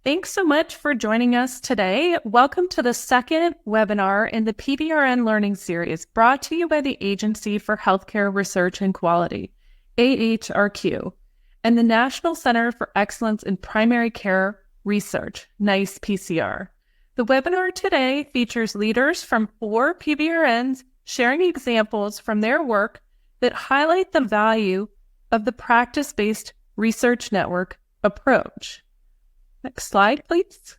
Thanks so much for joining us today. Welcome to the second webinar in the PBRN Learning Series, brought to you by the Agency for Healthcare Research and Quality, AHRQ, and the National Center for Excellence in Primary Care Research, NICE PCR. The webinar today features leaders from 4 PBRNs sharing examples from their work that highlight the value of the practice-based research network approach. Next slide, please.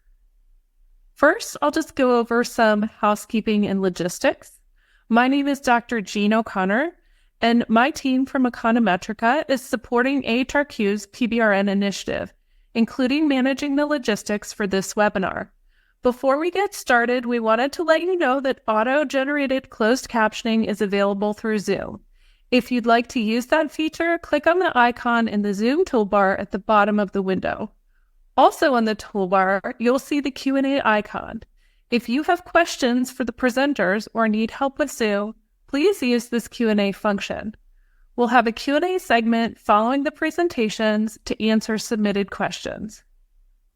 First, I'll just go over some housekeeping and logistics. My name is Dr. Jean O'Connor, and my team from Econometrica is supporting AHRQ's PBRN initiative, including managing the logistics for this webinar. Before we get started, we wanted to let you know that auto-generated closed captioning is available through Zoom. If you'd like to use that feature, click on the icon in the Zoom toolbar at the bottom of the window. Also on the toolbar, you'll see the Q&A icon. If you have questions for the presenters or need help with Zoom, please use this Q&A function. We'll have a Q&A segment following the presentations to answer submitted questions.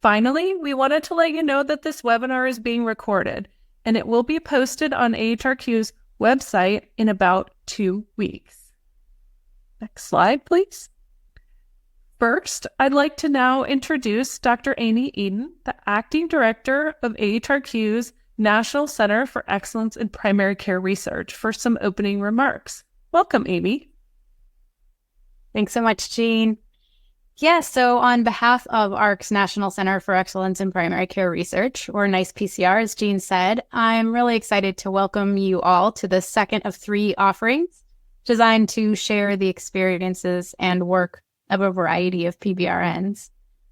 Finally, we wanted to let you know that this webinar is being recorded, and it will be posted on AHRQ's website in about 2 weeks. Next slide, please. First, I'd like to now introduce Dr. Amy Eden, the Acting Director of AHRQ's National Center for Excellence in Primary Care Research, for some opening remarks. Welcome, Amy. Thanks so much, Jean. So on behalf of AHRQ's National Center for Excellence in Primary Care Research, or NICE PCR, as Jean said, I'm really excited to welcome you all to the second of 3 offerings designed to share the experiences and work of a variety of PBRNs.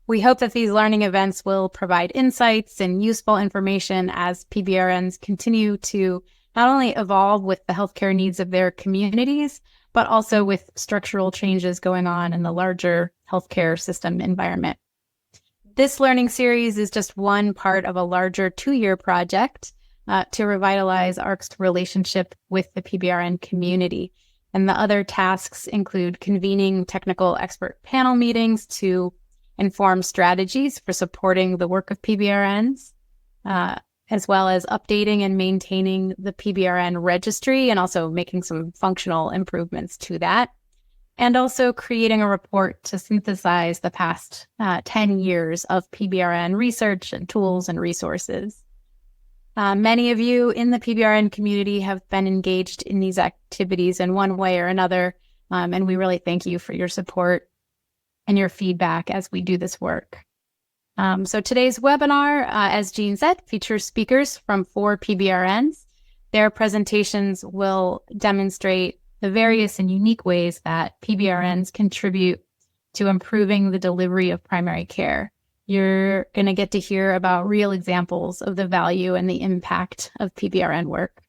We hope that these learning events will provide insights and useful information as PBRNs continue to not only evolve with the healthcare needs of their communities, but also with structural changes going on in the larger healthcare system environment. This learning series is just one part of a larger 2-year project to revitalize AHRQ's relationship with the PBRN community. And the other tasks include convening technical expert panel meetings to inform strategies for supporting the work of PBRNs, as well as updating and maintaining the PBRN registry and also making some functional improvements to that, and also creating a report to synthesize the past 10 years of PBRN research and tools and resources. Many of you in the PBRN community have been engaged in these activities in one way or another, and we really thank you for your support and your feedback as we do this work. So today's webinar, as Jean said, features speakers from 4 PBRNs. Their presentations will demonstrate the various and unique ways that PBRNs contribute to improving the delivery of primary care. You're going to get to hear about real examples of the value and the impact of PBRN work.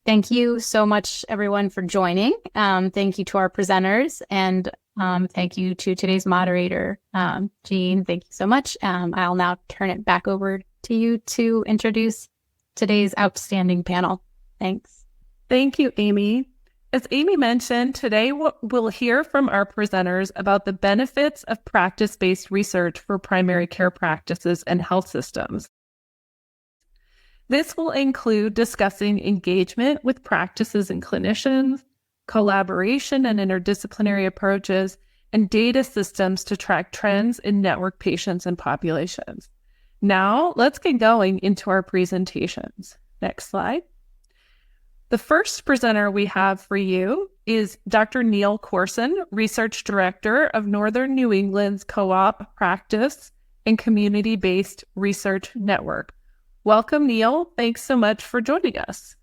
Thank you so much, everyone, for joining. Thank you to our presenters, and thank you to today's moderator, Jean. Thank you so much. I'll now turn it back over to you to introduce today's outstanding panel. Thanks. Thank you, Amy. As Amy mentioned, today we'll hear from our presenters about the benefits of practice-based research for primary care practices and health systems. This will include discussing engagement with practices and clinicians, collaboration and interdisciplinary approaches, and data systems to track trends in network patients and populations. Now, let's get going into our presentations. Next slide. The first presenter we have for you is Dr. Neil Korsen, Research Director of Northern New England's Co-op Practice and Community-Based Research Network. Welcome, Neil. Thanks so much for joining us.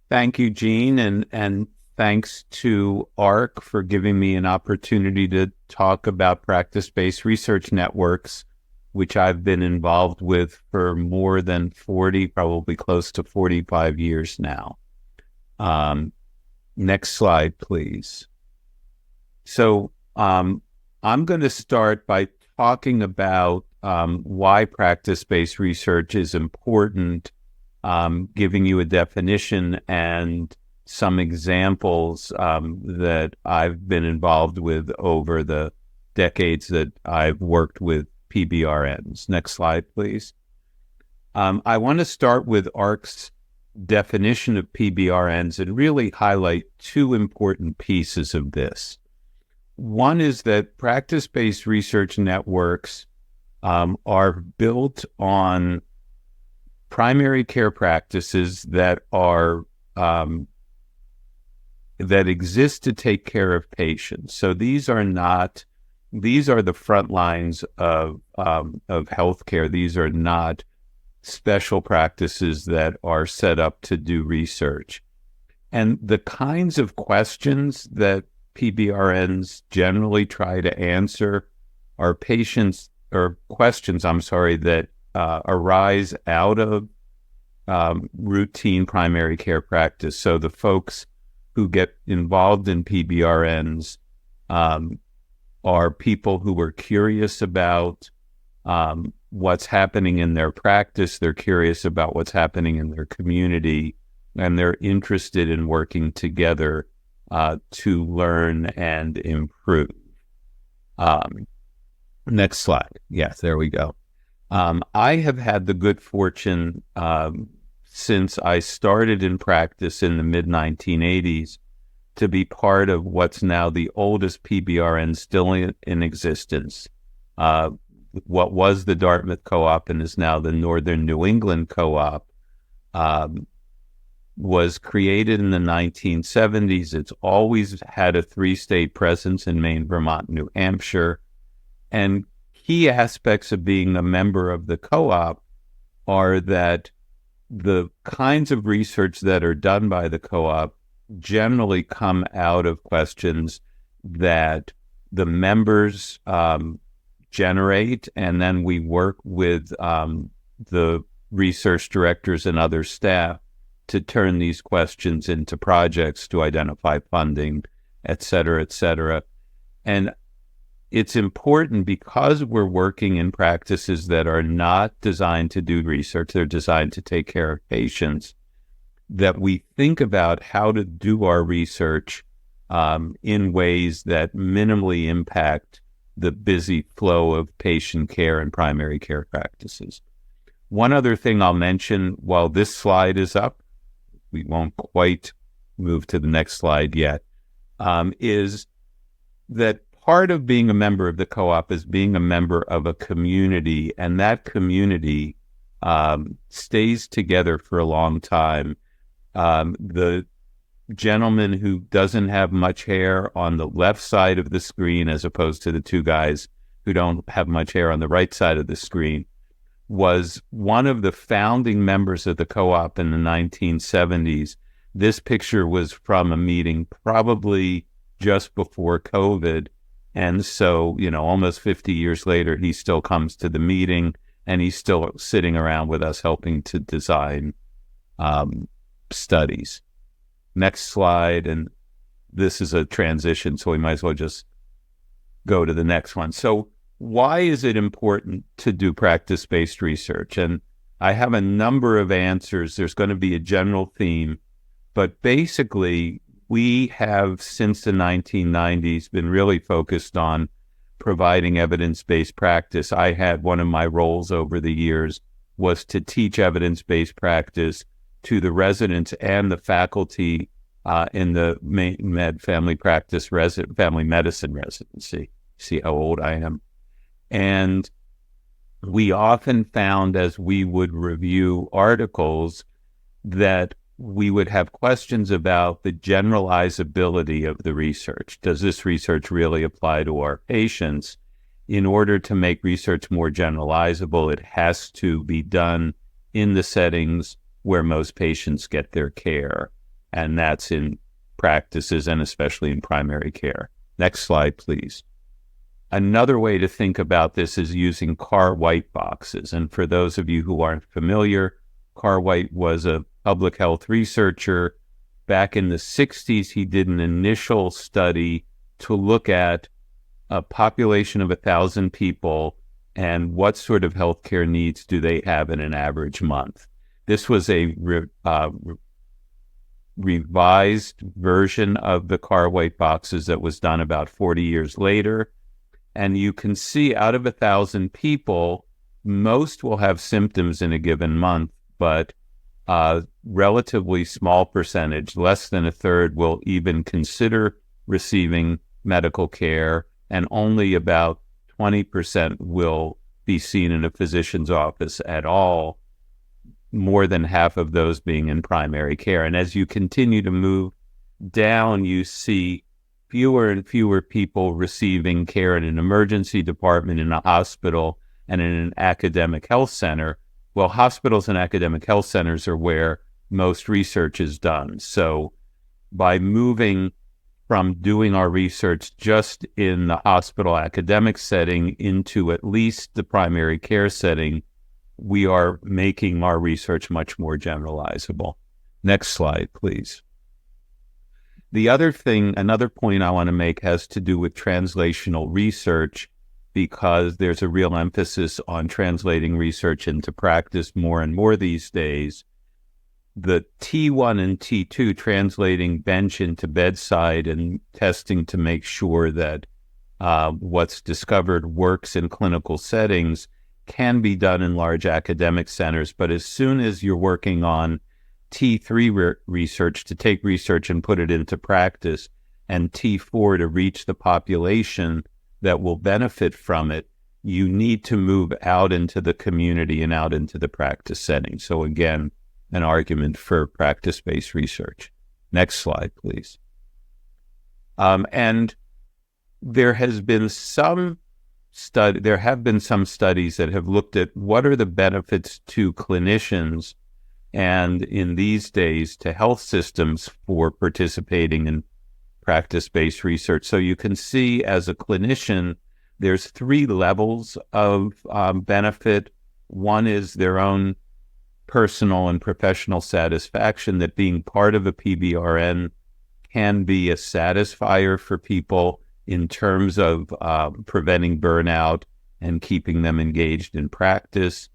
Thank you, Jean, and thanks to AHRQ for giving me an opportunity to talk about practice-based research networks, which I've been involved with for more than 40, probably close to 45 years now. Next slide, please. So I'm going to start by talking about why practice-based research is important, giving you a definition and some examples that I've been involved with over the decades that I've worked with PBRNs. Next slide, please. I want to start with AHRQ's definition of PBRNs and really highlight two important pieces of this. One is that practice-based research networks are built on primary care practices that are that exist to take care of patients. So these are the front lines of healthcare. These are not special practices that are set up to do research. And the kinds of questions that PBRNs generally try to answer are questions that arise out of routine primary care practice. So the folks who get involved in PBRNs are people who are curious about what's happening in their practice. They're curious about what's happening in their community, and they're interested in working together to learn and improve. Next slide. Yes, there we go. I have had the good fortune since I started in practice in the mid-1980s to be part of what's now the oldest PBRN still in existence. What was the Dartmouth Co-op and is now the Northern New England Co-op was created in the 1970s. It's always had a 3-state presence in Maine, Vermont, New Hampshire. And key aspects of being a member of the co-op are that the kinds of research that are done by the co-op generally come out of questions that the members generate, and then we work with the research directors and other staff to turn these questions into projects to identify funding, et cetera, et cetera. And it's important because we're working in practices that are not designed to do research, they're designed to take care of patients, that we think about how to do our research in ways that minimally impact the busy flow of patient care and primary care practices. One other thing I'll mention while this slide is up, we won't quite move to the next slide yet, is that part of being a member of the co-op is being a member of a community, and that community stays together for a long time. The gentleman who doesn't have much hair on the left side of the screen, as opposed to the two guys who don't have much hair on the right side of the screen, was one of the founding members of the co-op in the 1970s. This picture was from a meeting probably just before COVID. And so, almost 50 years later, he still comes to the meeting and he's still sitting around with us helping to design studies. Next slide. And this is a transition, so we might as well just go to the next one. So why is it important to do practice-based research? And I have a number of answers. There's going to be a general theme, but basically we have, since the 1990s, been really focused on providing evidence-based practice. I had one of my roles over the years was to teach evidence-based practice to the residents and the faculty in the Med Family Medicine residency. See how old I am. And we often found, as we would review articles, that we would have questions about the generalizability of the research. Does this research really apply to our patients? In order to make research more generalizable, it has to be done in the settings where most patients get their care, and that's in practices and especially in primary care. Next slide, please. Another way to think about this is using Carr White boxes. And for those of you who aren't familiar, Carr White was a public health researcher. Back in the 60s, he did an initial study to look at a population of 1,000 people and what sort of healthcare needs do they have in an average month. This was a revised version of the Carr White boxes that was done about 40 years later. And you can see out of 1,000 people, most will have symptoms in a given month, but a relatively small percentage, less than a third, will even consider receiving medical care, and only about 20% will be seen in a physician's office at all, more than half of those being in primary care. And as you continue to move down, you see fewer and fewer people receiving care in an emergency department, in a hospital, and in an academic health center. Well, hospitals and academic health centers are where most research is done. So by moving from doing our research just in the hospital academic setting into at least the primary care setting, we are making our research much more generalizable. Next slide, please. The other thing, another point I want to make has to do with translational research, because there's a real emphasis on translating research into practice more and more these days. The T1 and T2, translating bench into bedside and testing to make sure that what's discovered works in clinical settings, can be done in large academic centers. But as soon as you're working on T3 research, to take research and put it into practice, and T4 to reach the population that will benefit from it, you need to move out into the community and out into the practice setting. So again, an argument for practice-based research. Next slide, please. And there have been some studies that have looked at what are the benefits to clinicians and in these days to health systems for participating in practice-based research. So you can see as a clinician, there's 3 levels of benefit. One is their own personal and professional satisfaction, that being part of a PBRN can be a satisfier for people in terms of preventing burnout and keeping them engaged in practice.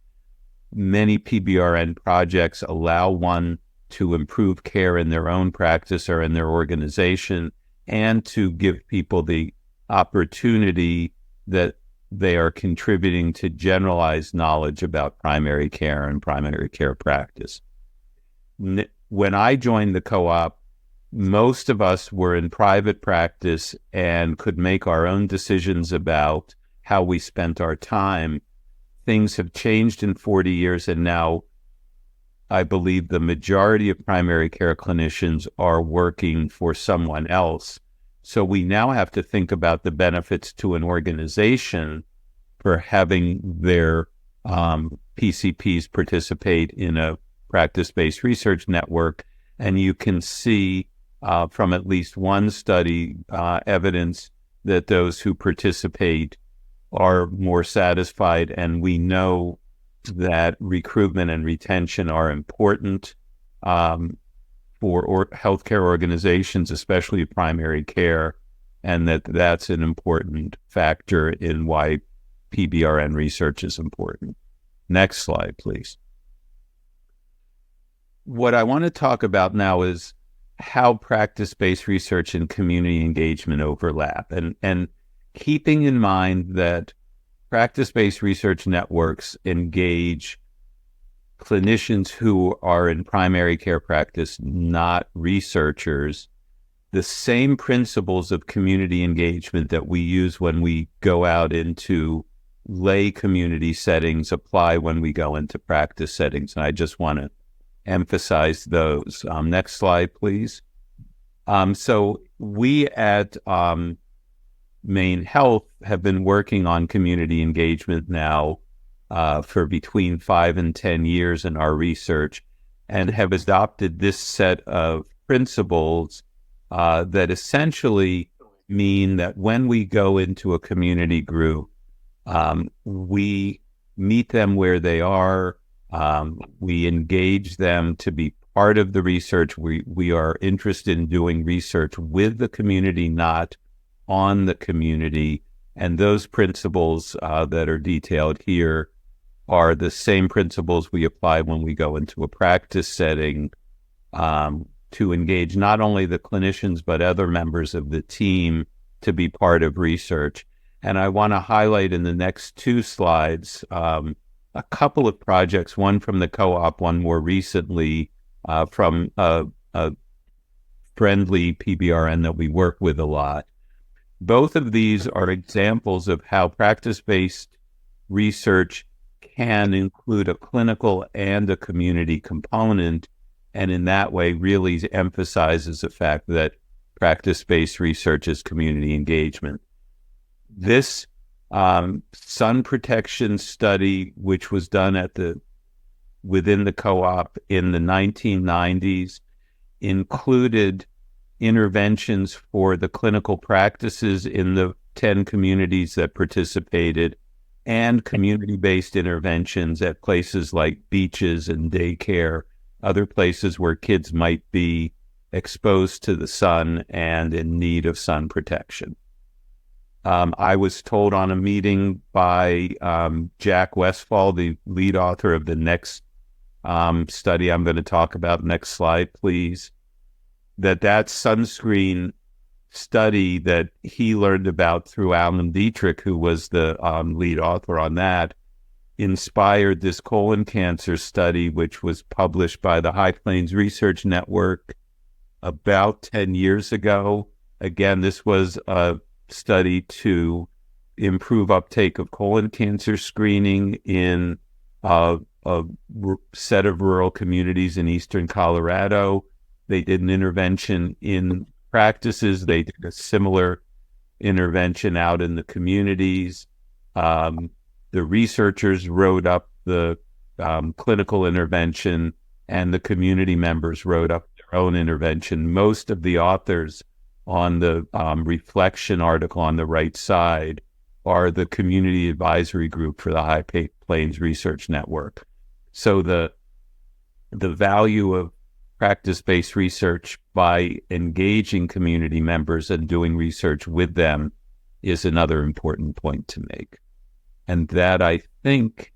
Many PBRN projects allow one to improve care in their own practice or in their organization, and to give people the opportunity that they are contributing to generalized knowledge about primary care and primary care practice. When I joined the co-op, most of us were in private practice and could make our own decisions about how we spent our time. Things have changed in 40 years, and now I believe the majority of primary care clinicians are working for someone else. So we now have to think about the benefits to an organization for having their PCPs participate in a practice-based research network. And you can see from at least one study evidence that those who participate are more satisfied. And we know that recruitment and retention are important for healthcare organizations, especially primary care, and that's an important factor in why PBRN research is important. Next slide, please. What I want to talk about now is how practice-based research and community engagement overlap, and keeping in mind that practice-based research networks engage clinicians who are in primary care practice, not researchers. The same principles of community engagement that we use when we go out into lay community settings apply when we go into practice settings. And I just want to emphasize those. Next slide, please. So we at MaineHealth have been working on community engagement now for between 5 and 10 years in our research, and have adopted this set of principles that essentially mean that when we go into a community group, we meet them where they are, we engage them to be part of the research. We are interested in doing research with the community, not on the community. And those principles that are detailed here are the same principles we apply when we go into a practice setting to engage not only the clinicians, but other members of the team to be part of research. And I want to highlight in the next two slides a couple of projects, one from the co-op, one more recently from a friendly PBRN that we work with a lot. Both of these are examples of how practice-based research can include a clinical and a community component, and in that way really emphasizes the fact that practice-based research is community engagement. This sun protection study, which was done within the co-op in the 1990s, included interventions for the clinical practices in the 10 communities that participated and community-based interventions at places like beaches and daycare, other places where kids might be exposed to the sun and in need of sun protection. I was told on a meeting by Jack Westfall, the lead author of the next study I'm going to talk about, next slide, please, that sunscreen study that he learned about through Alan Dietrich, who was the lead author on that, inspired this colon cancer study, which was published by the High Plains Research Network about 10 years ago. Again, this was a study to improve uptake of colon cancer screening in a set of rural communities in eastern Colorado. They did an intervention in practices. They did a similar intervention out in the communities. The researchers wrote up the clinical intervention, and the community members wrote up their own intervention. Most of the authors on the reflection article on the right side are the community advisory group for the High Plains Research Network. So the value of practice-based research by engaging community members and doing research with them is another important point to make. And that, I think,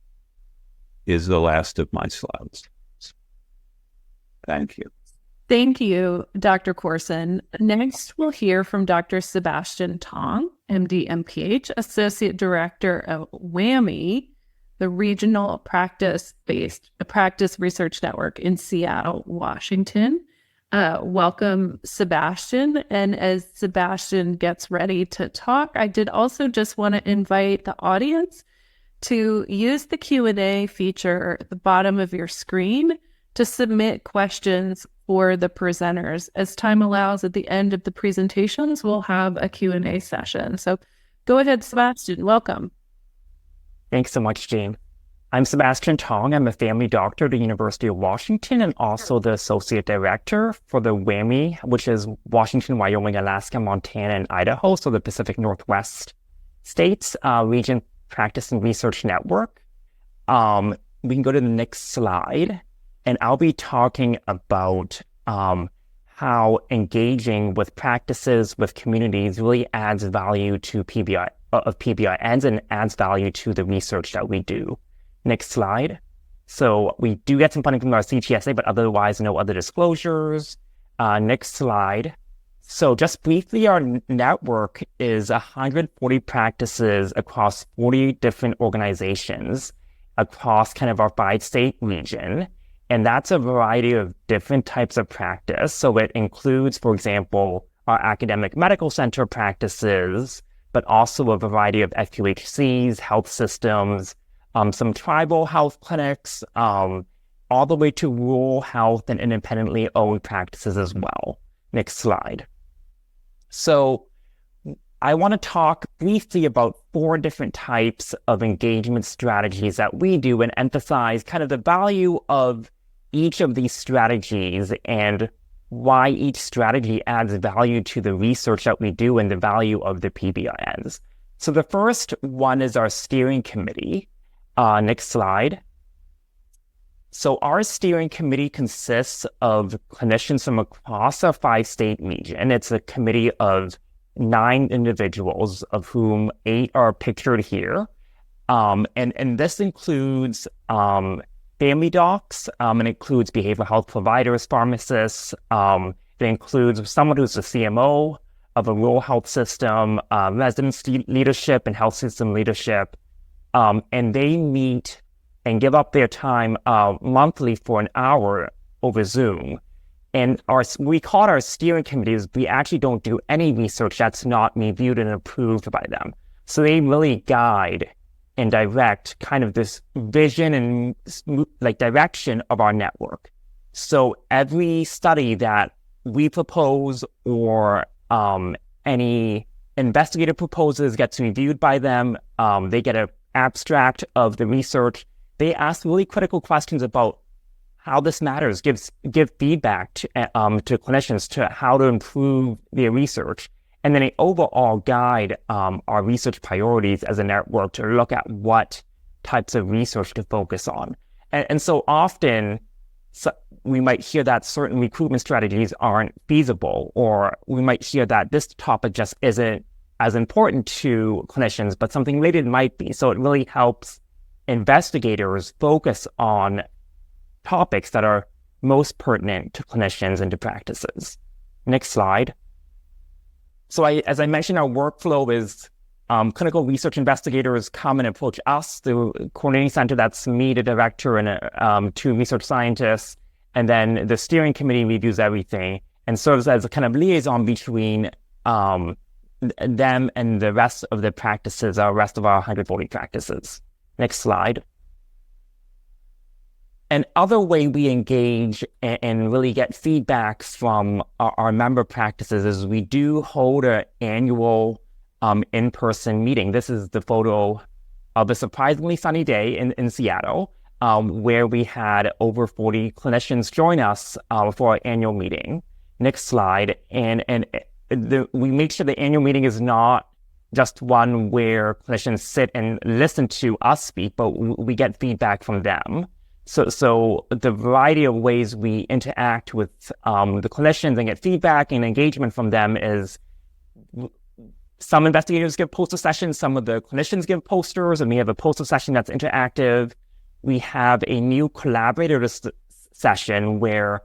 is the last of my slides. Thank you. Thank you, Dr. Korsen. Next, we'll hear from Dr. Sebastian Tong, MD, MPH, Associate Director of WWAMI, the Regional Practice Research Network in Seattle, Washington. Welcome, Sebastian. And as Sebastian gets ready to talk, I did also just want to invite the audience to use the Q&A feature at the bottom of your screen to submit questions for the presenters. As time allows, at the end of the presentations, we'll have a Q&A session. So go ahead, Sebastian. Welcome. Thanks so much, Jean. I'm Sebastian Tong. I'm a family doctor at the University of Washington and also the Associate Director for the WWAMI, which is Washington, Wyoming, Alaska, Montana, and Idaho, so the Pacific Northwest states, Region Practice and Research Network. We can go to the next slide, and I'll be talking about how engaging with practices, with communities really adds value to PBRNs and adds value to the research that we do. Next slide. So we do get some funding from our CTSA, but otherwise no other disclosures. Next slide. So just briefly, our network is 140 practices across 40 different organizations across kind of our 5-state region. And that's a variety of different types of practice. So it includes, for example, our academic medical center practices, but also a variety of FQHCs, health systems, some tribal health clinics, all the way to rural health and independently owned practices as well. Next slide. So I want to talk briefly about 4 different types of engagement strategies that we do and emphasize kind of the value of each of these strategies and why each strategy adds value to the research that we do and the value of the PBRNs. So the first one is our steering committee. Next slide. So our steering committee consists of clinicians from across a 5-state region. It's a committee of 9 individuals, of whom 8 are pictured here. And this includes family docs, it includes behavioral health providers, pharmacists, it includes someone who's a CMO, of a rural health system, residency leadership and health system leadership. And they meet and give up their time monthly for an hour over Zoom. And we call it our steering committees. We actually don't do any research that's not reviewed and approved by them. So they really guide and direct kind of this vision and like direction of our network. So every study that we propose or any investigator proposes gets reviewed by them. They get an abstract of the research. They ask really critical questions about how this matters, give feedback to clinicians to how to improve their research. And then they overall guide our research priorities as a network to look at what types of research to focus on. And so often we might hear that certain recruitment strategies aren't feasible, or we might hear that this topic just isn't as important to clinicians, but something related might be. So it really helps investigators focus on topics that are most pertinent to clinicians and to practices. Next slide. So as I mentioned, our workflow is clinical research investigators come and approach us, the coordinating center, that's me, the director, and 2 research scientists. And then the steering committee reviews everything and serves as a kind of liaison between them and the rest of the practices, our rest of our 140 practices. Next slide. Another way we engage and really get feedback from our member practices is we do hold an annual in-person meeting. This is the photo of a surprisingly sunny day in Seattle, where we had over 40 clinicians join us for our annual meeting. Next slide. And we make sure the annual meeting is not just one where clinicians sit and listen to us speak, but we get feedback from them. So the variety of ways we interact with the clinicians and get feedback and engagement from them is some investigators give poster sessions, some of the clinicians give posters, and we have a poster session that's interactive. We have a new collaborator session where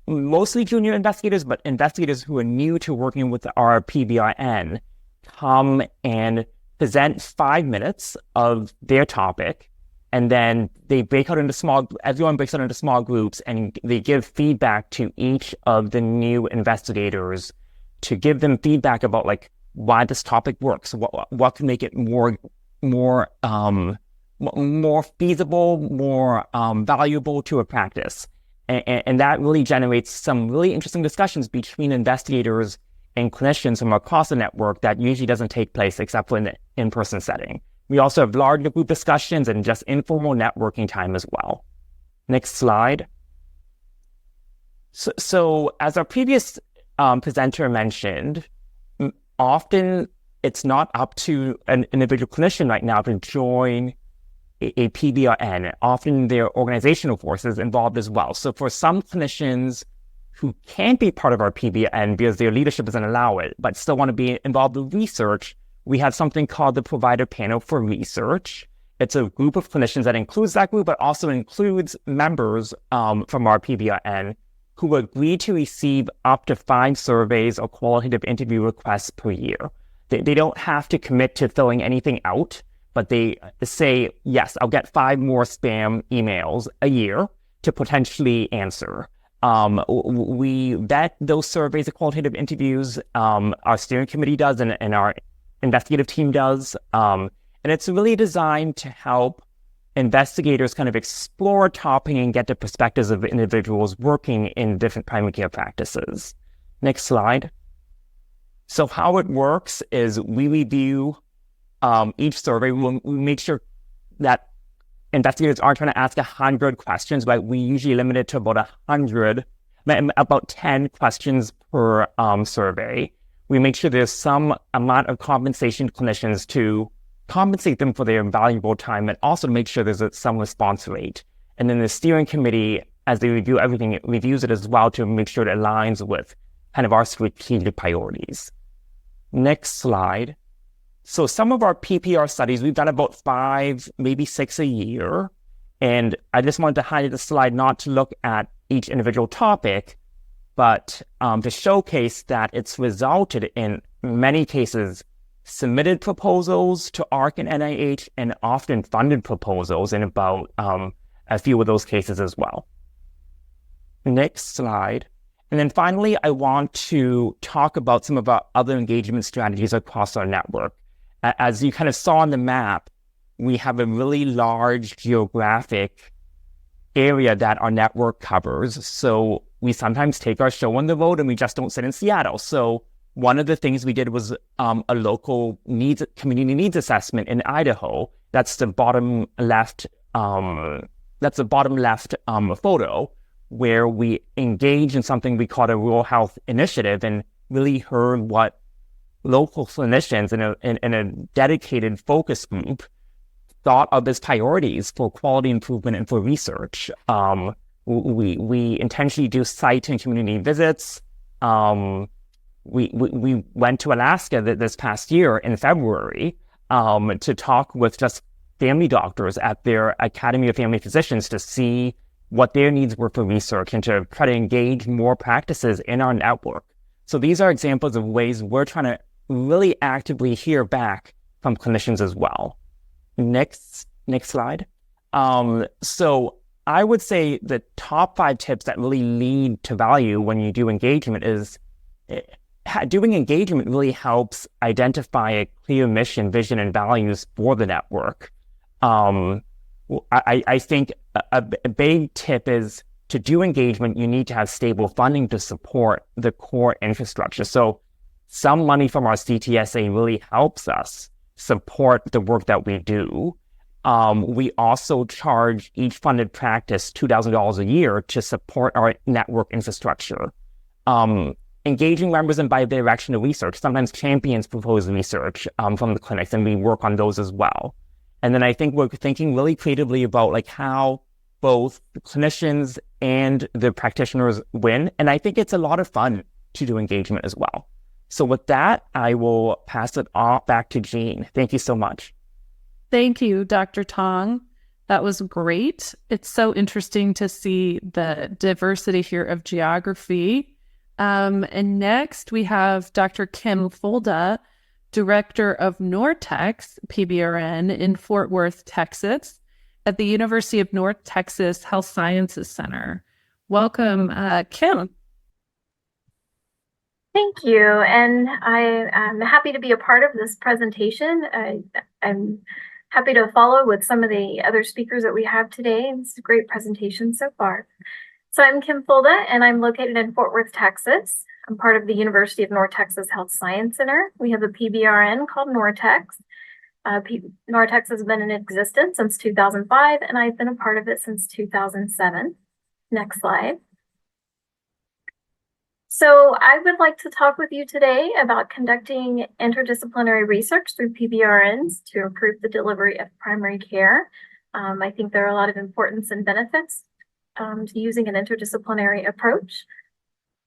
mostly junior investigators, but investigators who are new to working with our PBRN come and present 5 minutes of their topic. And then they break out into everyone breaks out into small groups, and they give feedback to each of the new investigators to give them feedback about like why this topic works, what can make it more feasible, more valuable to a practice. And that really generates some really interesting discussions between investigators and clinicians from across the network that usually doesn't take place except for in the in-person setting. We also have larger group discussions and just informal networking time as well. Next slide. So as our previous presenter mentioned, often it's not up to an individual clinician right now to join a PBRN. Often their organizational force is involved as well. So for some clinicians who can't be part of our PBRN because their leadership doesn't allow it, but still want to be involved in research, we have something called the Provider Panel for Research. It's a group of clinicians that includes that group, but also includes members from our PBRN who agree to receive up to 5 surveys or qualitative interview requests per year. They don't have to commit to filling anything out, but they say, yes, I'll get 5 more spam emails a year to potentially answer. We vet those surveys or qualitative interviews. Our steering committee does, and our investigative team does. And it's really designed to help investigators kind of explore a topic and get the perspectives of individuals working in different primary care practices. Next slide. So how it works is we review each survey. We make sure that investigators aren't trying to ask 100 questions, but we usually limit it to about 10 questions per survey. We make sure there's some amount of compensation to clinicians to compensate them for their valuable time, and also to make sure there's some response rate. And then the steering committee, as they review everything, it reviews it as well to make sure it aligns with kind of our strategic priorities. Next slide. So some of our PPR studies, we've done about 5, maybe 6 a year. And I just wanted to highlight the slide not to look at each individual topic, but to showcase that it's resulted in many cases submitted proposals to AHRQ and NIH, and often funded proposals in about a few of those cases as well. Next slide. And then finally, I want to talk about some of our other engagement strategies across our network. As you kind of saw on the map, we have a really large geographic area that our network covers. So we sometimes take our show on the road and we just don't sit in Seattle. So one of the things we did was a local community needs assessment in Idaho. That's the bottom left. Photo, where we engage in something we call a rural health initiative and really heard what local clinicians in a dedicated focus group thought of as priorities for quality improvement and for research. We intentionally do site and community visits. We went to Alaska this past year in February to talk with just family doctors at their Academy of Family Physicians to see what their needs were for research and to try to engage more practices in our network. So these are examples of ways we're trying to really actively hear back from clinicians as well. Next slide. So I would say the top 5 tips that really lead to value when you do engagement is doing engagement really helps identify a clear mission, vision, and values for the network. I think a big tip is to do engagement, you need to have stable funding to support the core infrastructure. So some money from our CTSA really helps us support the work that we do. We also charge each funded practice $2,000 a year to support our network infrastructure. Engaging members in bidirectional research, sometimes champions propose research from the clinics, and we work on those as well. And then I think we're thinking really creatively about like how both the clinicians and the practitioners win. And I think it's a lot of fun to do engagement as well. So with that, I will pass it off back to Jean. Thank you so much. Thank you, Dr. Tong. That was great. It's so interesting to see the diversity here of geography. And next we have Dr. Kim Fulda, Director of NorTex PBRN in Fort Worth, Texas, at the University of North Texas Health Sciences Center. Welcome, Kim. Thank you, and I'm happy to be a part of this presentation. I'm happy to follow with some of the other speakers that we have today. It's a great presentation so far. So I'm Kim Fulda, and I'm located in Fort Worth, Texas. I'm part of the University of North Texas Health Science Center. We have a PBRN called NorTex. NorTex has been in existence since 2005, and I've been a part of it since 2007. Next slide. So I would like to talk with you today about conducting interdisciplinary research through PBRNs to improve the delivery of primary care. I think there are a lot of importance and benefits to using an interdisciplinary approach.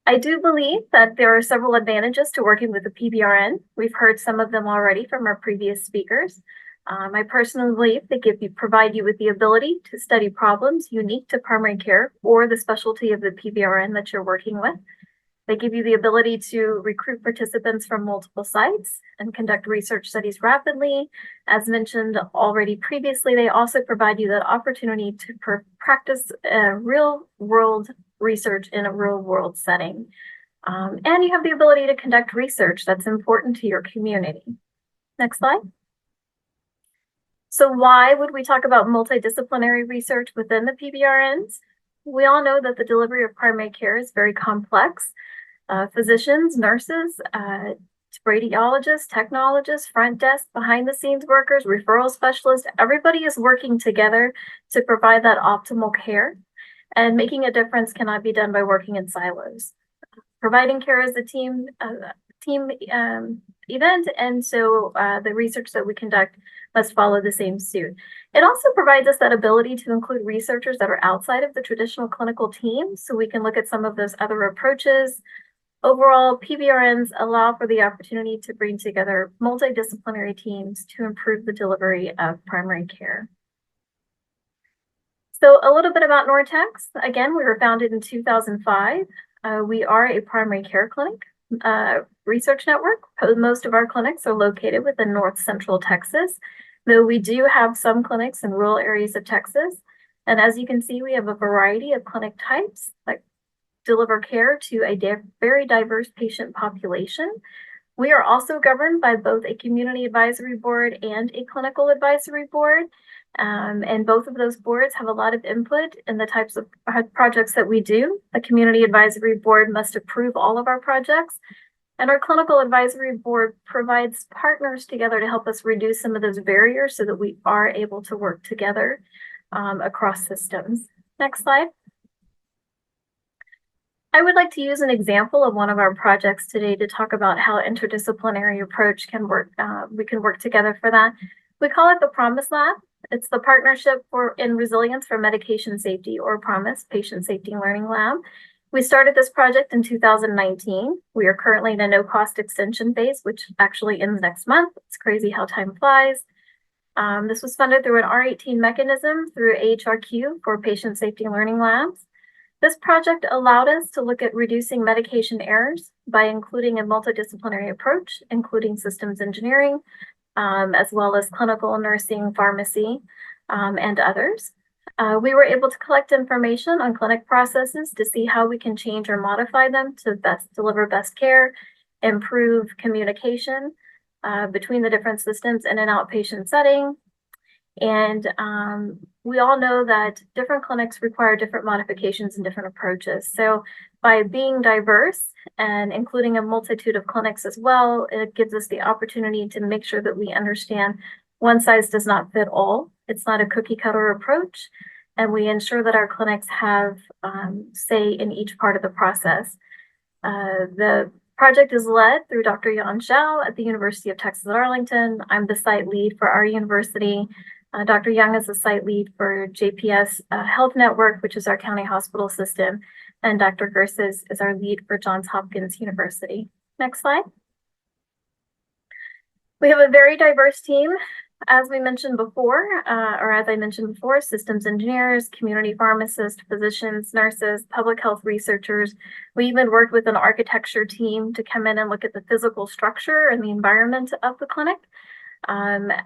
I do believe that there are several advantages to working with a PBRN. We've heard some of them already from our previous speakers. I personally believe they provide you with the ability to study problems unique to primary care or the specialty of the PBRN that you're working with. They give you the ability to recruit participants from multiple sites and conduct research studies rapidly. As mentioned already previously, they also provide you that opportunity to practice real-world research in a real-world setting. And you have the ability to conduct research that's important to your community. Next slide. So why would we talk about multidisciplinary research within the PBRNs? We all know that the delivery of primary care is very complex. Physicians, nurses, radiologists, technologists, front desk, behind the scenes workers, referral specialists, everybody is working together to provide that optimal care. And making a difference cannot be done by working in silos. Providing care is a team event, and so the research that we conduct must follow the same suit. It also provides us that ability to include researchers that are outside of the traditional clinical team, so we can look at some of those other approaches. Overall, PBRNs allow for the opportunity to bring together multidisciplinary teams to improve the delivery of primary care. So a little bit about NorTex. Again, we were founded in 2005. We are a primary care clinic research network. Most of our clinics are located within North Central Texas, though we do have some clinics in rural areas of Texas. And as you can see, we have a variety of clinic types that deliver care to a very diverse patient population. We are also governed by both a community advisory board and a clinical advisory board. And both of those boards have a lot of input in the types of projects that we do. The community advisory board must approve all of our projects. And our clinical advisory board provides partners together to help us reduce some of those barriers so that we are able to work together across systems. Next slide. I would like to use an example of one of our projects today to talk about how interdisciplinary approach can work. We can work together for that. We call it the PROMISE Lab. It's the Partnership in Resilience for Medication Safety, or PROMISE, Patient Safety and Learning Lab. We started this project in 2019. We are currently in a no-cost extension phase, which actually ends next month. It's crazy how time flies. This was funded through an R18 mechanism through AHRQ for Patient Safety and Learning Labs. This project allowed us to look at reducing medication errors by including a multidisciplinary approach, including systems engineering, as well as clinical nursing, pharmacy, and others. We were able to collect information on clinic processes to see how we can change or modify them to deliver best care, improve communication between the different systems in an outpatient setting. And we all know that different clinics require different modifications and different approaches. So by being diverse and including a multitude of clinics as well, it gives us the opportunity to make sure that we understand one size does not fit all. It's not a cookie cutter approach. And we ensure that our clinics have say in each part of the process. The project is led through Dr. Yan Zhao at the University of Texas at Arlington. I'm the site lead for our university. Dr. Young is the site lead for JPS Health Network, which is our county hospital system. And Dr. Gerses is our lead for Johns Hopkins University. Next slide. We have a very diverse team. As we mentioned before, or as I mentioned before, systems engineers, community pharmacists, physicians, nurses, public health researchers. We even worked with an architecture team to come in and look at the physical structure and the environment of the clinic.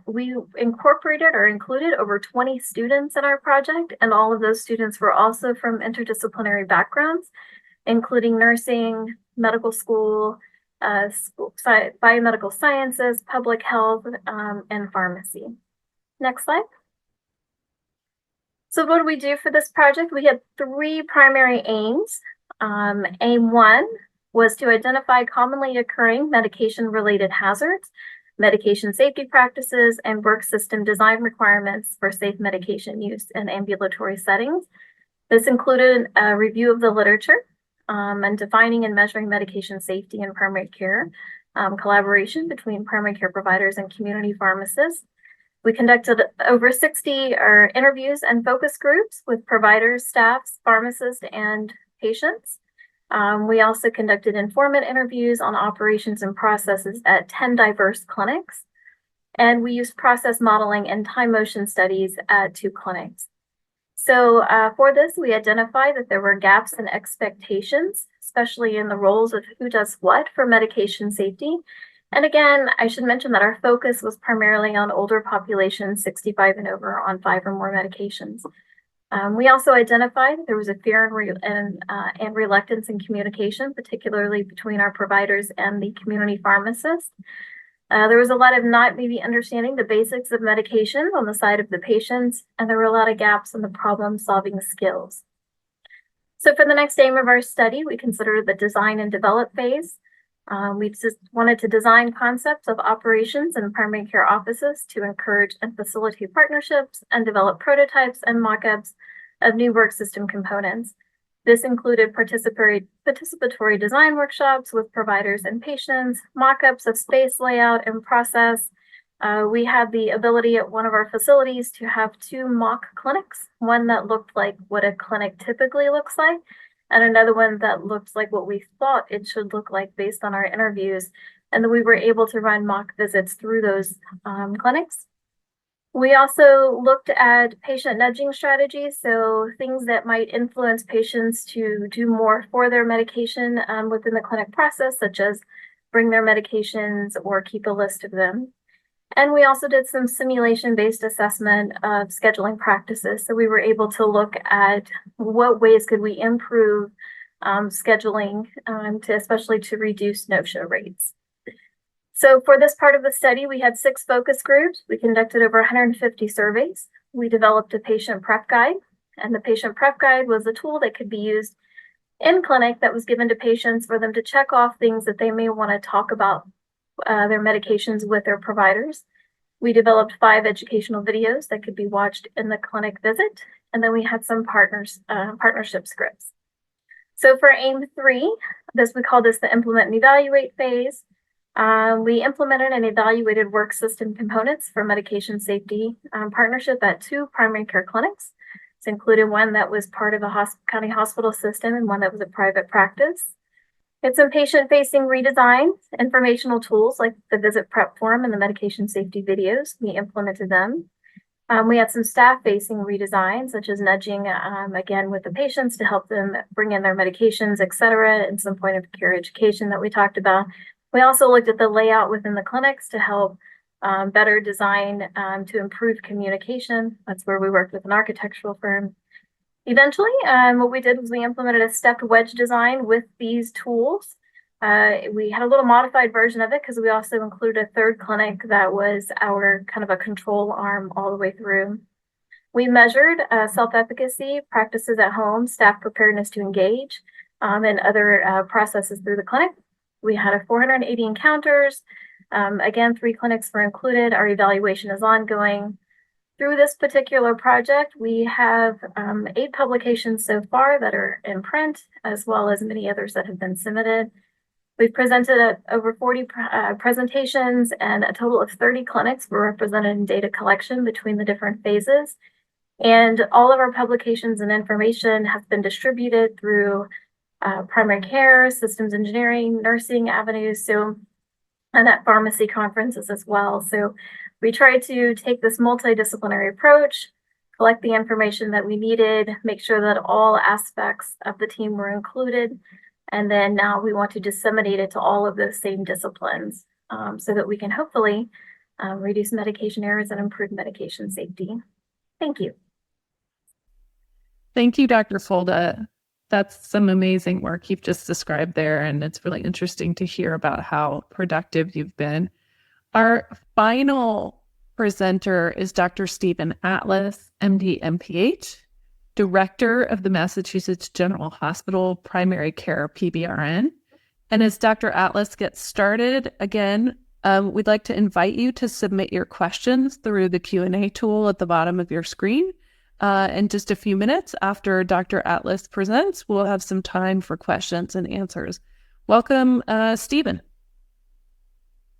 We incorporated or included over 20 students in our project, and all of those students were also from interdisciplinary backgrounds, including nursing, medical school, biomedical sciences, public health, and pharmacy. Next slide. So what do we do for this project? We had three primary aims. Aim one was to identify commonly occurring medication-related hazards, medication safety practices, and work system design requirements for safe medication use in ambulatory settings. This included a review of the literature and defining and measuring medication safety in primary care, collaboration between primary care providers and community pharmacists. We conducted over 60 interviews and focus groups with providers, staffs, pharmacists, and patients. We also conducted informant interviews on operations and processes at 10 diverse clinics. And we used process modeling and time motion studies at 2 clinics. So for this, we identified that there were gaps in expectations, especially in the roles of who does what for medication safety. And again, I should mention that our focus was primarily on older populations, 65 and over, on 5 or more medications. We also identified there was a fear and reluctance in communication, particularly between our providers and the community pharmacist. There was a lot of not maybe understanding the basics of medication on the side of the patients, and there were a lot of gaps in the problem-solving skills. So for the next aim of our study, we considered the design and develop phase. We just wanted to design concepts of operations in primary care offices to encourage and facilitate partnerships and develop prototypes and mock-ups of new work system components. This included participatory design workshops with providers and patients, mock-ups of space layout and process. We had the ability at one of our facilities to have 2 mock clinics, one that looked like what a clinic typically looks like, and another one that looked like what we thought it should look like based on our interviews. And then we were able to run mock visits through those clinics. We also looked at patient nudging strategies, so things that might influence patients to do more for their medication within the clinic process, such as bring their medications or keep a list of them. And we also did some simulation-based assessment of scheduling practices. So we were able to look at what ways could we improve scheduling, especially to reduce no-show rates. So for this part of the study, we had 6 focus groups. We conducted over 150 surveys. We developed a patient prep guide, and the patient prep guide was a tool that could be used in clinic that was given to patients for them to check off things that they may want to talk about their medications with their providers. We developed 5 educational videos that could be watched in the clinic visit, and then we had some partnership scripts. So for AIM 3, we call this the implement and evaluate phase. We implemented and evaluated work system components for medication safety partnership at 2 primary care clinics. It's included one that was part of a county hospital system and one that was a private practice. It's some patient-facing redesign, informational tools like the visit prep form and the medication safety videos. We implemented them. We had some staff-facing redesign, such as nudging, again, with the patients to help them bring in their medications, et cetera, and some point of care education that we talked about. We also looked at the layout within the clinics to help better design to improve communication. That's where we worked with an architectural firm. Eventually, what we did was we implemented a stepped wedge design with these tools. We had a little modified version of it because we also included a 3rd clinic that was our kind of a control arm all the way through. We measured self-efficacy, practices at home, staff preparedness to engage, and other processes through the clinic. We had 480 encounters. Again, 3 clinics were included. Our evaluation is ongoing. Through this particular project, we have 8 publications so far that are in print, as well as many others that have been submitted. We've presented at over 40 presentations, and a total of 30 clinics were represented in data collection between the different phases. And all of our publications and information have been distributed through primary care, systems engineering, nursing avenues, and at pharmacy conferences as well. So we tried to take this multidisciplinary approach, collect the information that we needed, make sure that all aspects of the team were included, and then now we want to disseminate it to all of those same disciplines so that we can hopefully reduce medication errors and improve medication safety. Thank you. Thank you, Dr. Fulda. That's some amazing work you've just described there, and it's really interesting to hear about how productive you've been. Our final presenter is Dr. Stephen Atlas, MD, MPH, Director of the Massachusetts General Hospital Primary Care PBRN. And as Dr. Atlas gets started, again, we'd like to invite you to submit your questions through the Q&A tool at the bottom of your screen. In just a few minutes after Dr. Atlas presents, we'll have some time for questions and answers. Welcome, Stephen.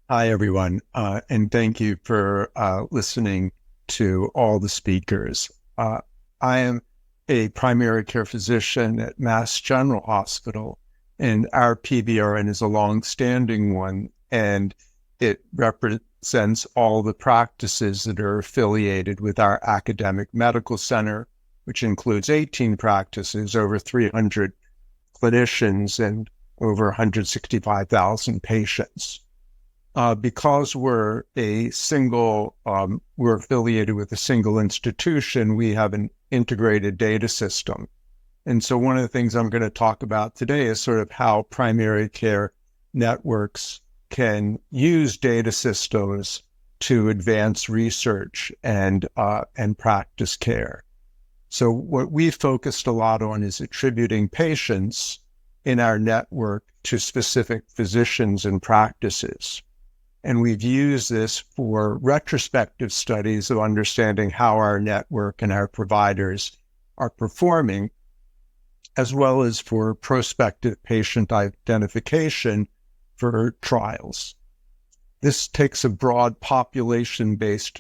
Hi, everyone, and thank you for listening to all the speakers. I am a primary care physician at Mass General Hospital, and our PBRN is a long-standing one, and it represents all the practices that are affiliated with our academic medical center, which includes 18 practices, over 300 clinicians, and over 165,000 patients. Because we're affiliated with a single institution, we have an integrated data system. And so one of the things I'm going to talk about today is sort of how primary care networks can use data systems to advance research and practice care. So what we focused a lot on is attributing patients in our network to specific physicians and practices. And we've used this for retrospective studies of understanding how our network and our providers are performing, as well as for prospective patient identification for trials. This takes a broad population-based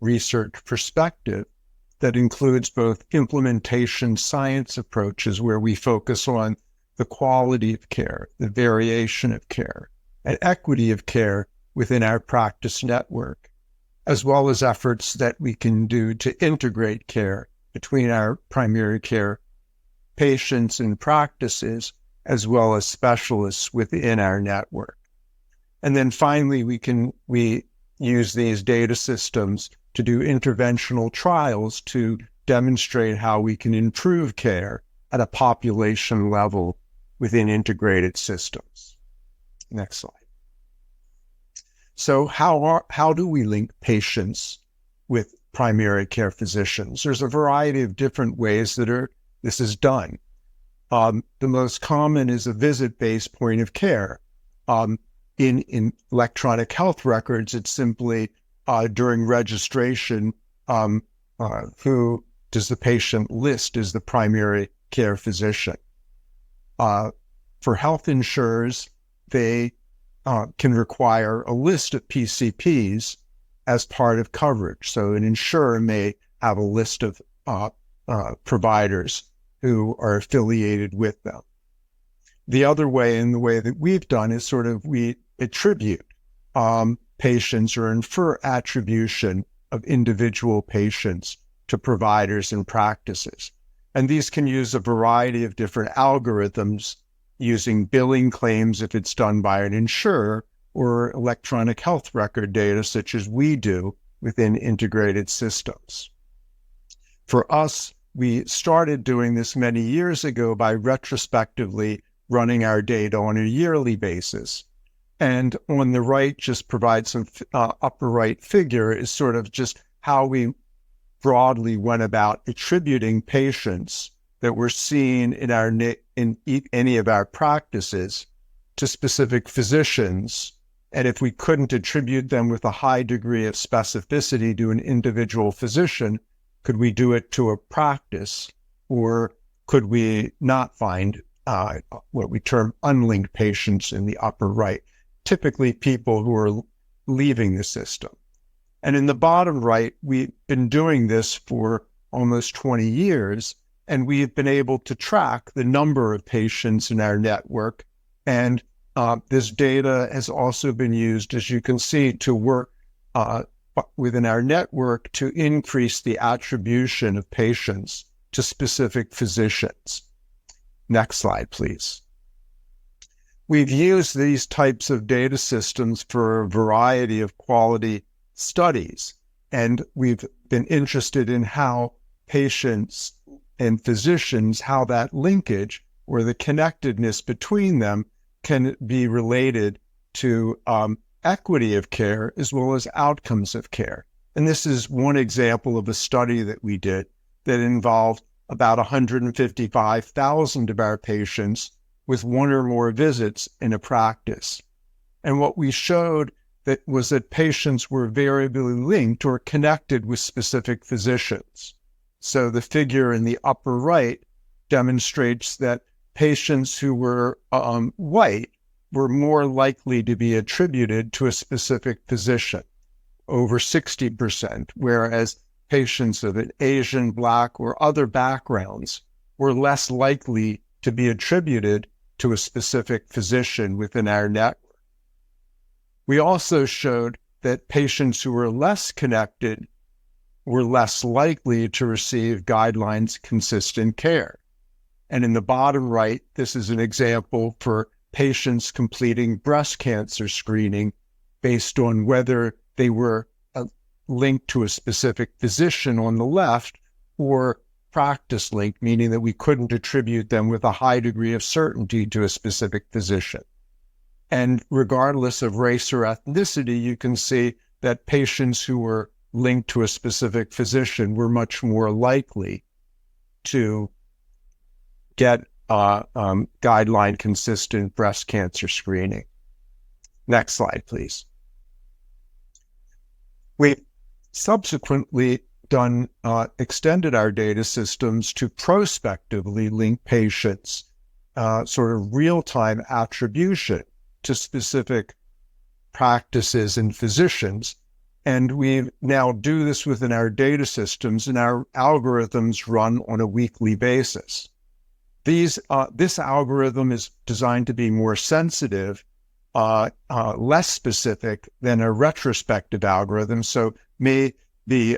research perspective that includes both implementation science approaches, where we focus on the quality of care, the variation of care, and equity of care within our practice network, as well as efforts that we can do to integrate care between our primary care patients and practices, as well as specialists within our network. And then finally, we use these data systems to do interventional trials to demonstrate how we can improve care at a population level within integrated systems. Next slide. So how do we link patients with primary care physicians? There's a variety of different ways that this is done. The most common is a visit-based point of care. In electronic health records, it's simply during registration, who does the patient list as the primary care physician. For health insurers, they can require a list of PCPs as part of coverage. So an insurer may have a list of providers who are affiliated with them. The other way, and the way that we've done, is sort of we attribute patients or infer attribution of individual patients to providers and practices. And these can use a variety of different algorithms, using billing claims if it's done by an insurer, or electronic health record data such as we do within integrated systems. For us, we started doing this many years ago by retrospectively running our data on a yearly basis. And on the right, just provide some upper right figure is sort of just how we broadly went about attributing patients that were seen in any of our practices to specific physicians. And if we couldn't attribute them with a high degree of specificity to an individual physician, could we do it to a practice, or could we not find what we term unlinked patients in the upper right, typically people who are leaving the system? And in the bottom right, we've been doing this for almost 20 years, and we've been able to track the number of patients in our network. And this data has also been used, as you can see, to work within our network to increase the attribution of patients to specific physicians. Next slide, please. We've used these types of data systems for a variety of quality studies, and we've been interested in how patients and physicians, how that linkage or the connectedness between them can be related to equity of care as well as outcomes of care. And this is one example of a study that we did that involved about 155,000 of our patients with one or more visits in a practice. And what we showed was that patients were variably linked or connected with specific physicians. So the figure in the upper right demonstrates that patients who were white were more likely to be attributed to a specific physician, over 60%, whereas patients of an Asian, Black, or other backgrounds were less likely to be attributed to a specific physician within our network. We also showed that patients who were less connected were less likely to receive guidelines-consistent care. And in the bottom right, this is an example for patients completing breast cancer screening based on whether they were linked to a specific physician on the left, or practice linked, meaning that we couldn't attribute them with a high degree of certainty to a specific physician. And regardless of race or ethnicity, you can see that patients who were linked to a specific physician were much more likely to get guideline-consistent breast cancer screening. Next slide, please. We've subsequently extended our data systems to prospectively link patients, sort of real-time attribution to specific practices and physicians. And we now do this within our data systems, and our algorithms run on a weekly basis. This algorithm is designed to be more sensitive, less specific than a retrospective algorithm. So may be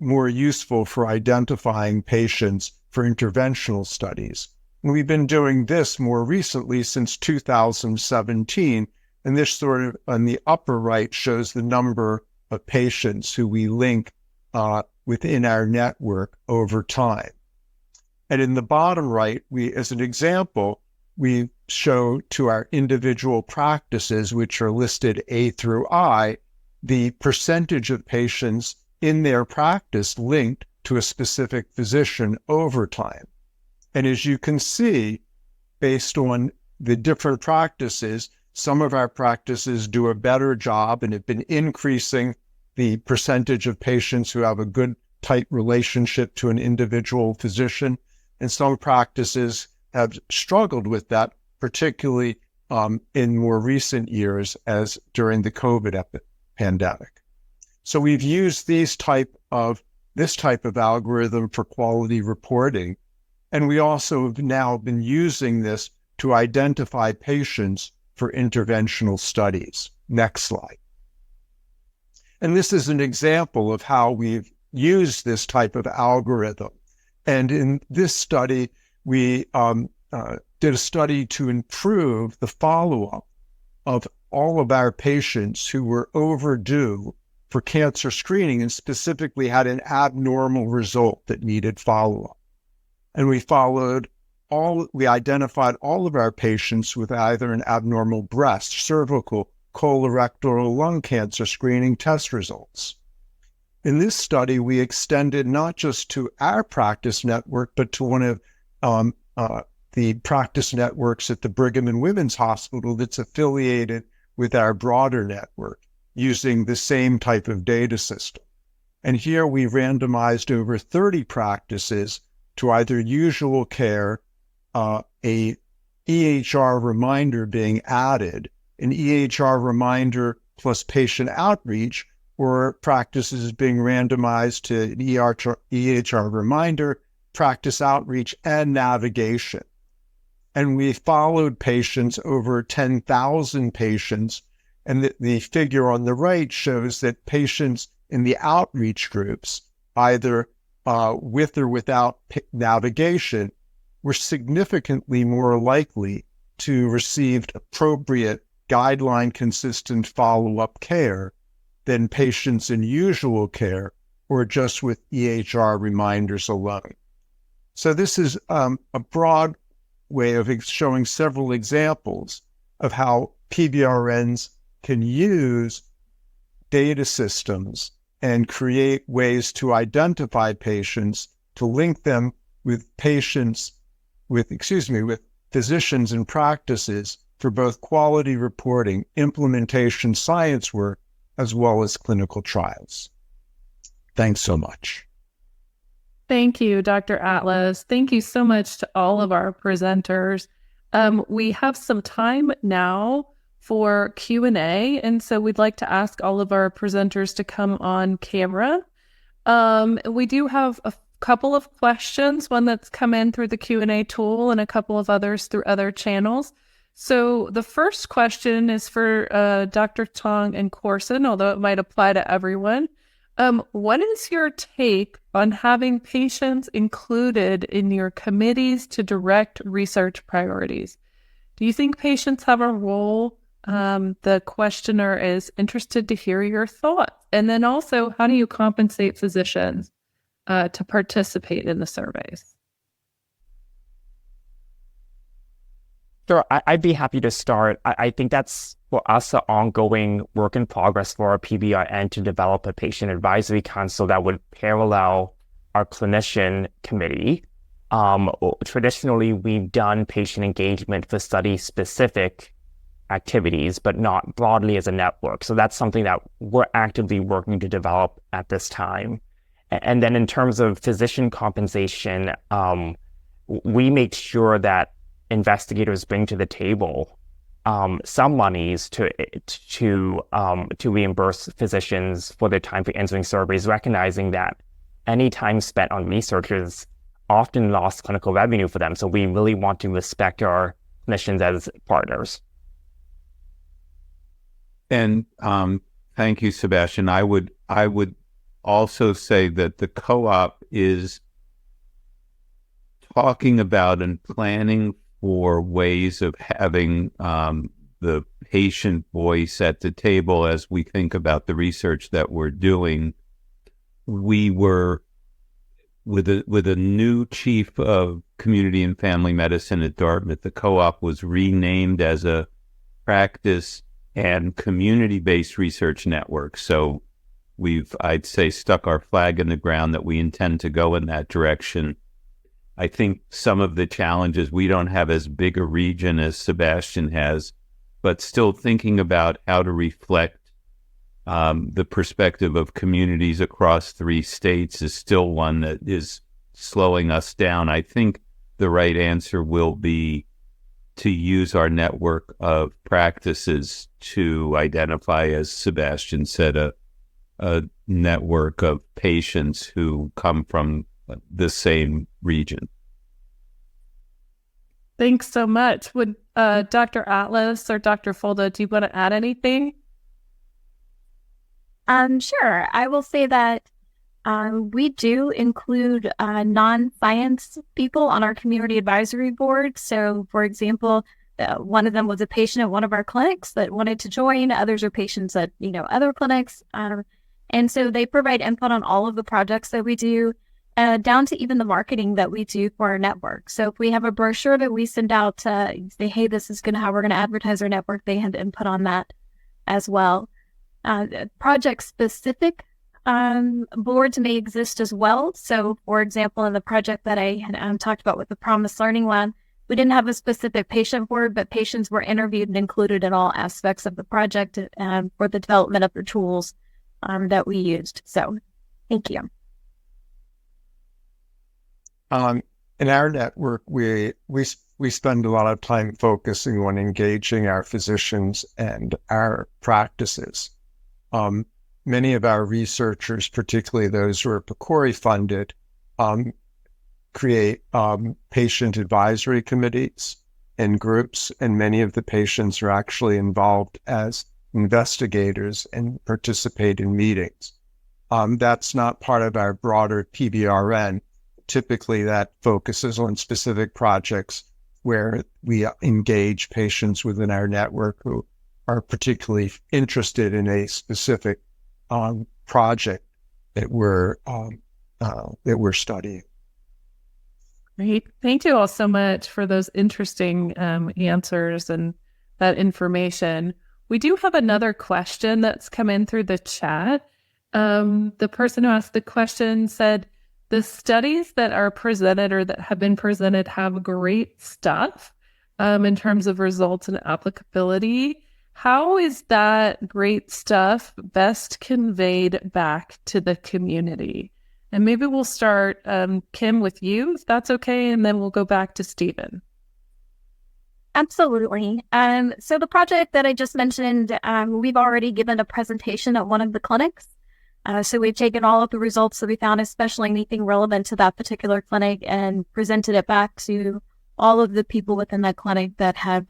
more useful for identifying patients for interventional studies. And we've been doing this more recently since 2017, and this sort of on the upper right shows the number of patients who we link within our network over time. And in the bottom right, as an example, we show to our individual practices, which are listed A through I, the percentage of patients in their practice linked to a specific physician over time. And as you can see, based on the different practices, some of our practices do a better job and have been increasing the percentage of patients who have a good, tight relationship to an individual physician. And some practices have struggled with that, particularly in more recent years as during the COVID pandemic. So we've used this type of algorithm for quality reporting. And we also have now been using this to identify patients for interventional studies. Next slide. And this is an example of how we've used this type of algorithm. And in this study, we did a study to improve the follow-up of all of our patients who were overdue for cancer screening and specifically had an abnormal result that needed follow-up. And we identified all of our patients with either an abnormal breast, cervical, colorectal, or lung cancer screening test results. In this study, we extended not just to our practice network, but to one of the practice networks at the Brigham and Women's Hospital that's affiliated with our broader network using the same type of data system. And here we randomized over 30 practices to either usual care, a EHR reminder being added, an EHR reminder plus patient outreach, or practices being randomized to an EHR reminder, practice outreach, and navigation. And we followed patients, over 10,000 patients, and the figure on the right shows that patients in the outreach groups, either with or without navigation, were significantly more likely to receive appropriate guideline-consistent follow-up care than patients in usual care or just with EHR reminders alone. So this is a broad way of showing several examples of how PBRNs can use data systems and create ways to identify patients, to link them with physicians and practices for both quality reporting, implementation science work, as well as clinical trials. Thanks so much. Thank you, Dr. Atlas. Thank you so much to all of our presenters. We have some time now for Q&A, and so we'd like to ask all of our presenters to come on camera. We do have a couple of questions, one that's come in through the Q&A tool and a couple of others through other channels. So the first question is for Dr. Tong and Korsen, although it might apply to everyone. What is your take on having patients included in your committees to direct research priorities? Do you think patients have a role? The questioner is interested to hear your thoughts. And then also, how do you compensate physicians to participate in the surveys? Sure, I'd be happy to start. I think that's, for us, an ongoing work in progress for our PBRN to develop a patient advisory council that would parallel our clinician committee. Traditionally, we've done patient engagement for study-specific activities, but not broadly as a network. So that's something that we're actively working to develop at this time. And then in terms of physician compensation, we make sure that investigators bring to the table some monies to reimburse physicians for their time for answering surveys, recognizing that any time spent on research is often lost clinical revenue for them. So we really want to respect our clinicians as partners. And Thank you, Sebastian. I would also say that the co-op is talking about and planning for ways of having the patient voice at the table as we think about the research that we're doing. We were with a new chief of community and family medicine at Dartmouth. The co-op was renamed as a practice and community-based research network. So we've, I'd say, stuck our flag in the ground that we intend to go in that direction. I think some of the challenges, we don't have as big a region as Sebastian has, but still thinking about how to reflect the perspective of communities across 3 states is still one that is slowing us down. I think the right answer will be to use our network of practices to identify, as Sebastian said, a network of patients who come from the same region. Thanks so much. Would Dr. Atlas or Dr. Fulda, do you want to add anything? Sure. I will say that we do include non-science people on our community advisory board. So, for example, one of them was a patient at one of our clinics that wanted to join. Others are patients at, other clinics. And so they provide input on all of the projects that we do, down to even the marketing that we do for our network. So if we have a brochure that we send out to say, hey, this is how we're going to advertise our network, they have input on that as well. Project-specific boards may exist as well. So, for example, in the project that I had talked about with the Promise Learning Lab, we didn't have a specific patient board, but patients were interviewed and included in all aspects of the project for the development of the tools that we used. So, thank you. In our network, we spend a lot of time focusing on engaging our physicians and our practices. Many of our researchers, particularly those who are PCORI funded, create patient advisory committees and groups, and many of the patients are actually involved as investigators and participate in meetings. That's not part of our broader PBRN. Typically, that focuses on specific projects where we engage patients within our network who are particularly interested in a specific project that we're studying. Great. Thank you all so much for those interesting answers and that information. We do have another question that's come in through the chat. The person who asked the question said, the studies that are presented or that have been presented have great stuff in terms of results and applicability. How is that great stuff best conveyed back to the community? And maybe we'll start, Kim, with you, if that's okay, and then we'll go back to Stephen. Absolutely. So the project that I just mentioned, we've already given a presentation at one of the clinics. So we've taken all of the results that we found, especially anything relevant to that particular clinic, and presented it back to all of the people within that clinic that have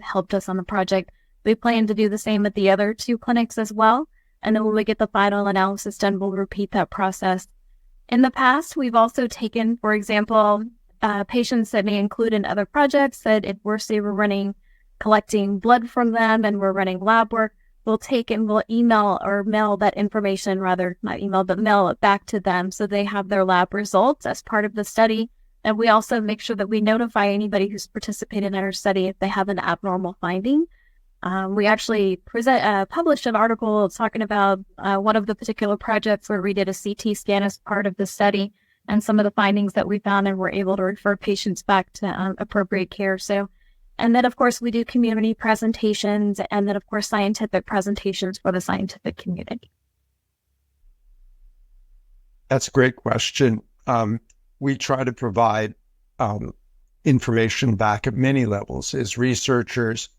helped us on the project. We plan to do the same at the other 2 clinics as well. And then when we get the final analysis done, we'll repeat that process. In the past, we've also taken, for example, patients that may include in other projects that if we're, say, we're collecting blood from them and we're running lab work, we'll take and we'll email or mail that information, rather not email, but mail it back to them so they have their lab results as part of the study. And we also make sure that we notify anybody who's participated in our study if they have an abnormal finding. We actually published an article talking about one of the particular projects where we did a CT scan as part of the study and some of the findings that we found, and were able to refer patients back to appropriate care. So, and then of course we do community presentations, and then of course scientific presentations for the scientific community. That's a great question. We try to provide information back at many levels. As researchers,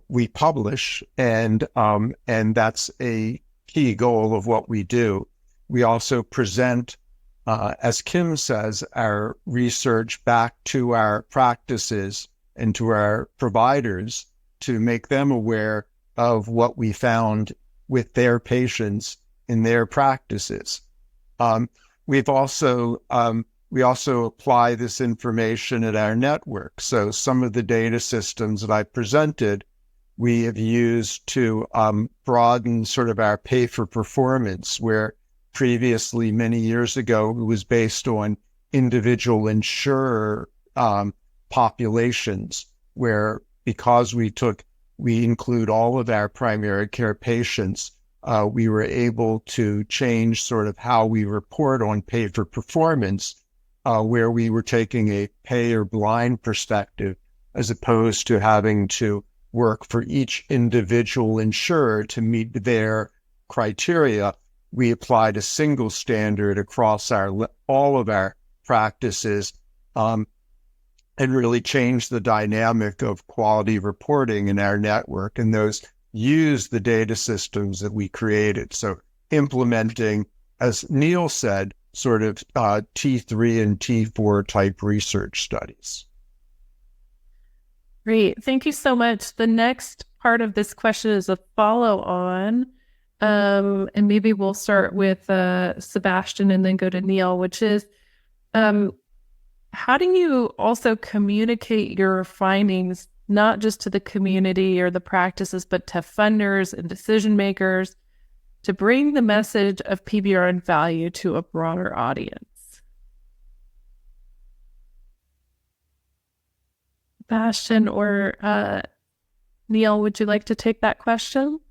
we publish, and that's a key goal of what we do. We also present, as Kim says, our research back to our practices and to our providers to make them aware of what we found with their patients in their practices. We also apply this information at our network. So some of the data systems that I presented, we have used to broaden sort of our pay for performance, where previously, many years ago, it was based on individual insurer populations, where because we include all of our primary care patients, we were able to change sort of how we report on pay for performance, where we were taking a payer blind perspective as opposed to having to work for each individual insurer to meet their criteria. We applied a single standard across all of our practices, and really changed the dynamic of quality reporting in our network. And those use the data systems that we created. So implementing, as Neil said, sort of T3 and T4 type research studies. Great. Thank you so much. The next part of this question is a follow-on. And maybe we'll start with Sebastian and then go to Neil, which is, how do you also communicate your findings, not just to the community or the practices, but to funders and decision makers to bring the message of PBRN value to a broader audience? Sebastian or Neil, would you like to take that question?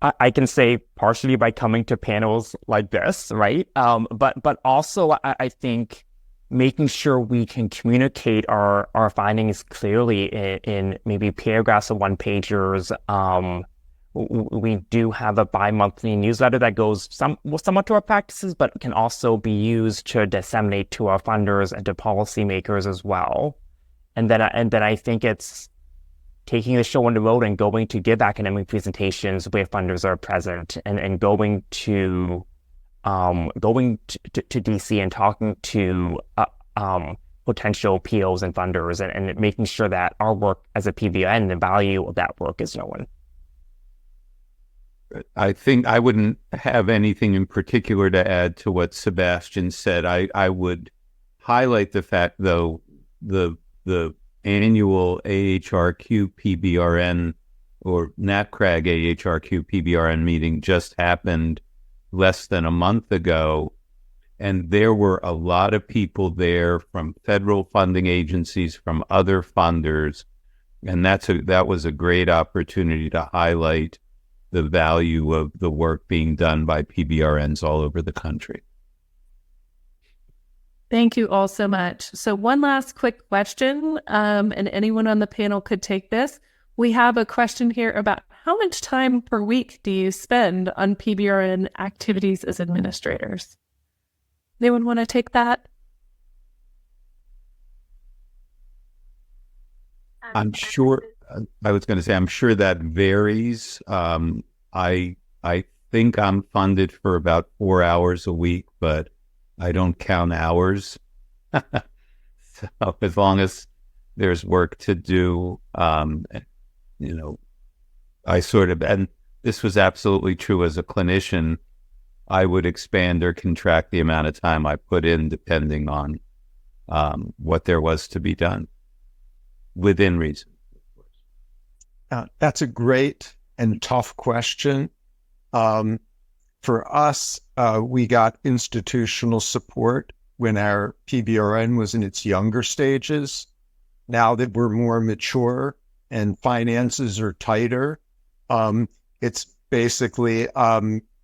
I can say partially by coming to panels like this, right? But also I think making sure we can communicate our findings clearly in maybe paragraphs of one-pagers. We do have a bi-monthly newsletter that goes somewhat to our practices, but can also be used to disseminate to our funders and to policymakers as well. And then I think it's taking the show on the road and going to give academic presentations where funders are present, and going to DC and talking to potential POs and funders, and making sure that our work as a PBRN, the value of that work is known. I think I wouldn't have anything in particular to add to what Sebastian said. I would highlight the fact, though, the annual AHRQ PBRN or NACRAG AHRQ PBRN meeting just happened less than a month ago, and there were a lot of people there from federal funding agencies, from other funders, and that was a great opportunity to highlight the value of the work being done by PBRNs all over the country. Thank you all so much. So one last quick question, and anyone on the panel could take this. We have a question here about how much time per week do you spend on PBRN activities as administrators? Anyone want to take that? I'm sure. I was going to say, I'm sure that varies. I think I'm funded for about 4 hours a week, but I don't count hours. So as long as there's work to do, I sort of, and this was absolutely true as a clinician, I would expand or contract the amount of time I put in depending on what there was to be done within reason. That's a great and tough question. For us, we got institutional support when our PBRN was in its younger stages. Now that we're more mature and finances are tighter, it's basically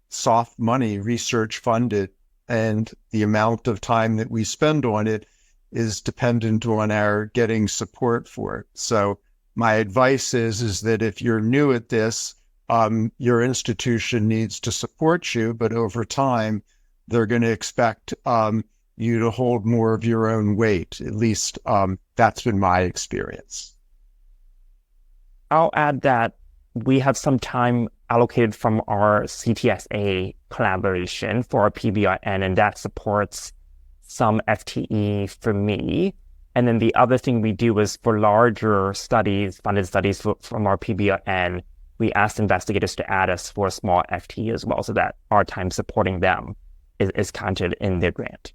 soft money, research funded, and the amount of time that we spend on it is dependent on our getting support for it. So my advice is that if you're new at this, your institution needs to support you, but over time, they're going to expect you to hold more of your own weight. At least that's been my experience. I'll add that we have some time allocated from our CTSA collaboration for our PBRN, and that supports some FTE for me. And then the other thing we do is for larger studies, funded studies from our PBRN, we ask investigators to add us for a small FT as well, so that our time supporting them is counted in their grant.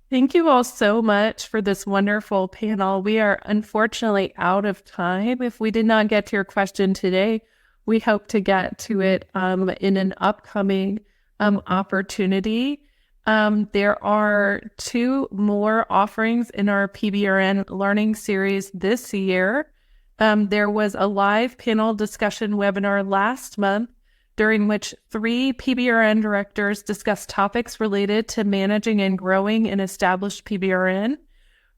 Thank you all so much for this wonderful panel. We are unfortunately out of time. If we did not get to your question today, we hope to get to it in an upcoming opportunity. There are 2 more offerings in our PBRN learning series this year. There was a live panel discussion webinar last month, during which 3 PBRN directors discussed topics related to managing and growing an established PBRN.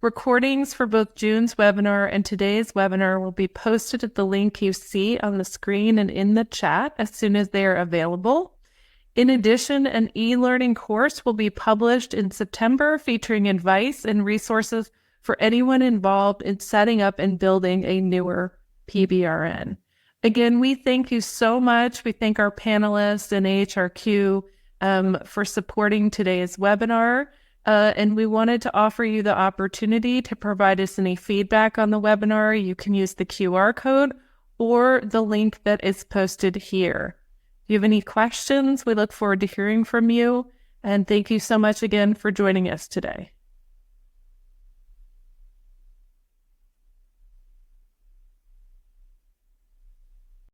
Recordings for both June's webinar and today's webinar will be posted at the link you see on the screen and in the chat as soon as they are available. In addition, an e-learning course will be published in September featuring advice and resources for anyone involved in setting up and building a newer PBRN. Again, we thank you so much. We thank our panelists and AHRQ for supporting today's webinar. And we wanted to offer you the opportunity to provide us any feedback on the webinar. You can use the QR code or the link that is posted here. If you have any questions, we look forward to hearing from you. And thank you so much again for joining us today.